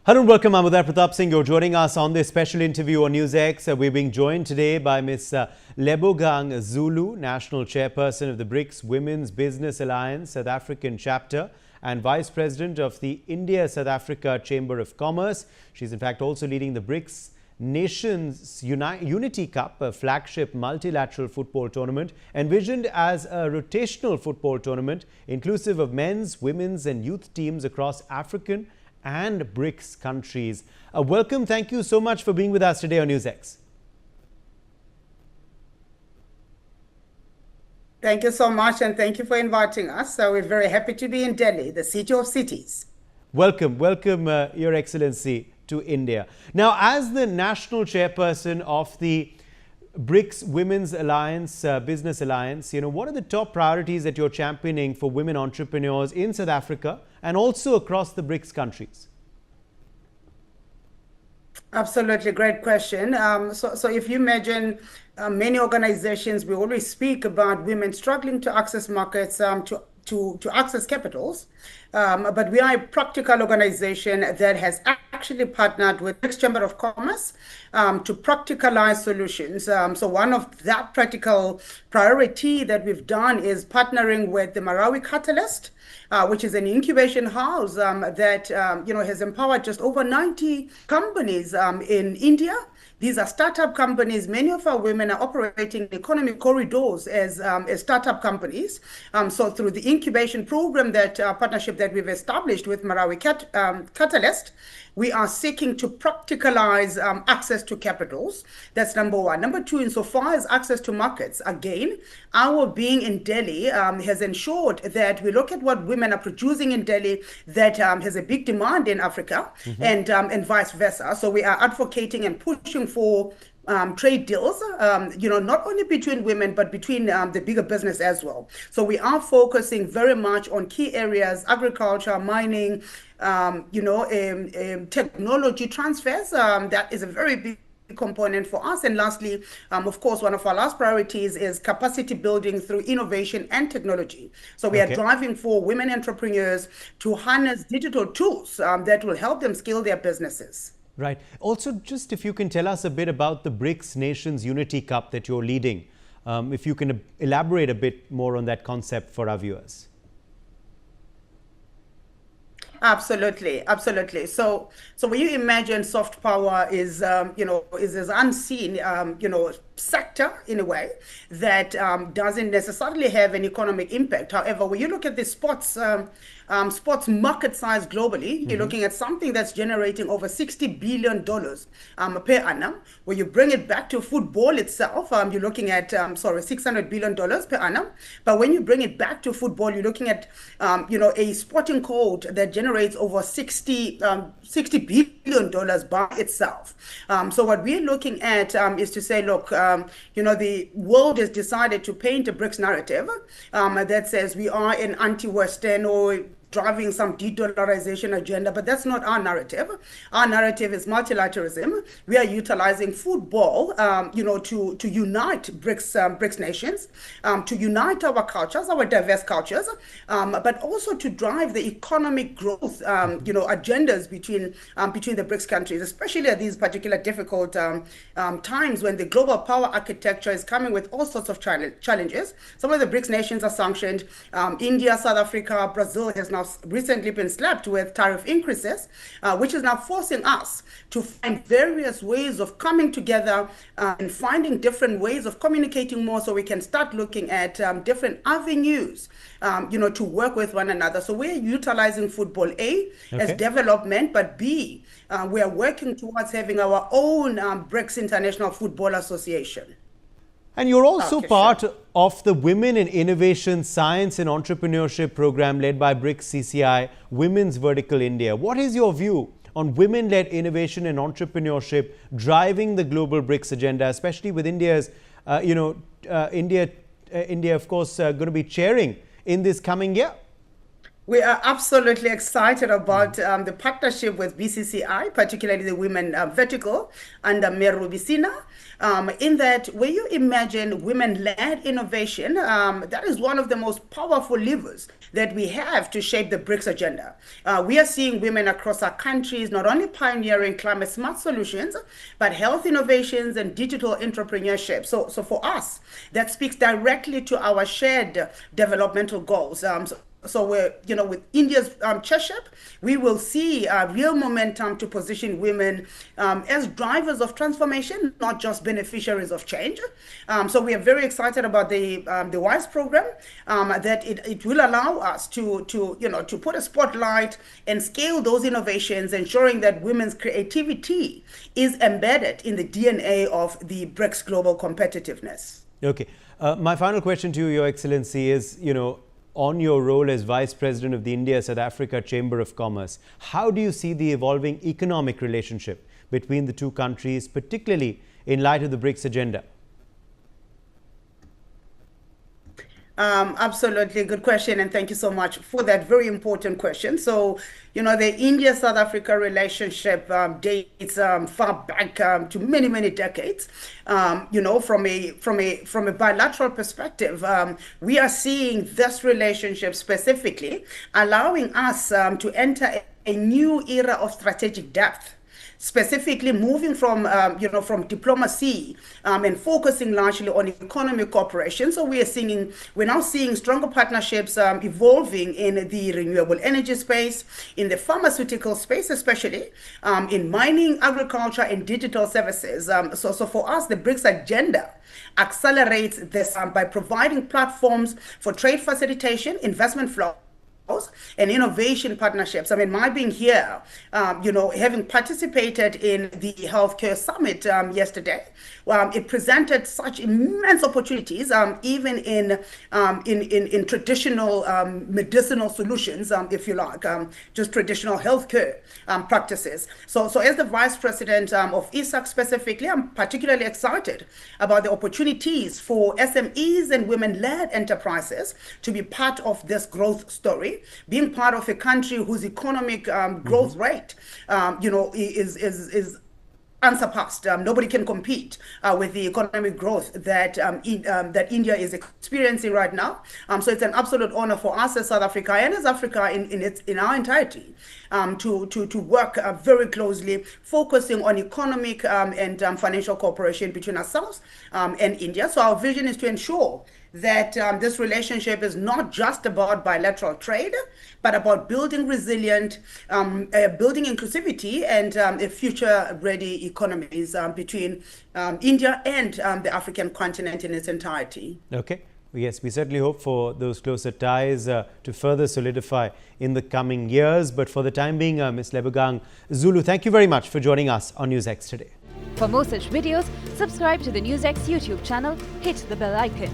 Hello and welcome. I'm Uday Pratap Singh. You're joining us on this special interview on NewsX. We're being joined today by Ms. Lebogang Zulu, National Chairperson of the BRICS Women's Business Alliance South African Chapter and Vice President of the India-South Africa Chamber of Commerce. She's in fact also leading the BRICS Nations Unity Cup, a flagship multilateral football tournament envisioned as a rotational football tournament inclusive of men's, women's and youth teams across African and BRICS countries. Welcome. Thank you so much for being with us today on NewsX. Thank you so much, and thank you for inviting us. So we're very happy to be in Delhi, the city of cities. Welcome, Your Excellency, to India. Now, as the national chairperson of the BRICS Women's Alliance, Business Alliance, what are the top priorities that you're championing for women entrepreneurs in South Africa and also across the BRICS countries? Absolutely, great question. So if you imagine many organizations, we always speak about women struggling to access markets, to access capitals, but we are a practical organization that has actually partnered with the Chamber of Commerce to practicalize solutions. So one of that practical priority that we've done is partnering with the Malawi Catalyst, which is an incubation house that has empowered just over 90 companies in India. These are startup companies. Many of our women are operating in economic corridors as startup companies. So through the incubation program, that partnership that we've established with Malawi Catalyst, we are seeking to practicalize access to capitals. That's number one. Number two, insofar as access to markets, again, our being in Delhi has ensured that we look at what women are producing in Delhi that has a big demand in Africa, and vice versa. So we are advocating and pushing for trade deals, not only between women, but between the bigger business as well. So we are focusing very much on key areas: agriculture, mining, technology transfers. That is a very big component for us. And lastly, of course, one of our last priorities is capacity building through innovation and technology. So we are driving for women entrepreneurs to harness digital tools that will help them scale their businesses. Right. Also, just if you can tell us a bit about the BRICS Nations Unity Cup that you're leading, if you can elaborate a bit more on that concept for our viewers. Absolutely. So when you imagine soft power is this unseen, sector in a way that doesn't necessarily have an economic impact. However, when you look at the sports market size globally, you're looking at something that's generating over $60 billion per annum. When you bring it back to football itself, you're looking at $600 billion per annum. But when you bring it back to football, you're looking at a sporting code that generates over $60 billion by itself. So what we're looking at is to say, look, the world has decided to paint a BRICS narrative that says we are an anti-Western or driving some de-dollarization agenda, but that's not our narrative. Our narrative is multilateralism. We are utilizing football, to unite BRICS nations, to unite our cultures, our diverse cultures, but also to drive the economic growth, agendas between the BRICS countries, especially at these particular difficult times when the global power architecture is coming with all sorts of challenges. Some of the BRICS nations are sanctioned. India, South Africa, Brazil has now recently been slapped with tariff increases, which is now forcing us to find various ways of coming together and finding different ways of communicating more, so we can start looking at different avenues, to work with one another. So we're utilizing football, as development, but B, we are working towards having our own BRICS International Football Association. And you're also part of the Women in Innovation, Science and Entrepreneurship program led by BRICS CCI, Women's Vertical India. What is your view on women-led innovation and entrepreneurship driving the global BRICS agenda, especially with India's, India, of course, going to be chairing in this coming year? We are absolutely excited about the partnership with BCCI, particularly the women vertical under Meru Bisina. In that, when you imagine women-led innovation, that is one of the most powerful levers that we have to shape the BRICS agenda. We are seeing women across our countries not only pioneering climate-smart solutions, but health innovations and digital entrepreneurship. So for us, that speaks directly to our shared developmental goals. So we're, with India's chairship, we will see real momentum to position women as drivers of transformation, not just beneficiaries of change. So we are very excited about the WISE program, that it will allow us to put a spotlight and scale those innovations, ensuring that women's creativity is embedded in the DNA of the BRICS global competitiveness. Okay. My final question to you, Your Excellency, is, on your role as Vice President of the India-South Africa Chamber of Commerce, how do you see the evolving economic relationship between the two countries, particularly in light of the BRICS agenda? Absolutely. Good question. And thank you so much for that very important question. So, the India-South Africa relationship dates far back to many, many decades. From a bilateral perspective, we are seeing this relationship specifically allowing us to enter a new era of strategic depth, specifically moving from diplomacy and focusing largely on economic cooperation. So we're now seeing stronger partnerships evolving in the renewable energy space, in the pharmaceutical space, especially in mining, agriculture, and digital services. So for us, the BRICS agenda accelerates this by providing platforms for trade facilitation, investment flow, and innovation partnerships. I mean, my being here, having participated in the healthcare summit yesterday, it presented such immense opportunities, even in traditional medicinal solutions, if you like, just traditional healthcare practices. So as the Vice President of ISAC specifically, I'm particularly excited about the opportunities for SMEs and women-led enterprises to be part of this growth story. Being part of a country whose economic growth rate, is unsurpassed. Nobody can compete with the economic growth that India is experiencing right now. So it's an absolute honor for us as South Africa and as Africa in our entirety to work very closely, focusing on economic and financial cooperation between ourselves and India. So our vision is to ensure that this relationship is not just about bilateral trade, but about building resilient, building inclusivity and a future-ready economies between India and the African continent in its entirety. Okay. Yes, we certainly hope for those closer ties to further solidify in the coming years. But for the time being, Ms. Lebogang Zulu, thank you very much for joining us on NewsX today. For more such videos, subscribe to the NewsX YouTube channel, hit the bell icon.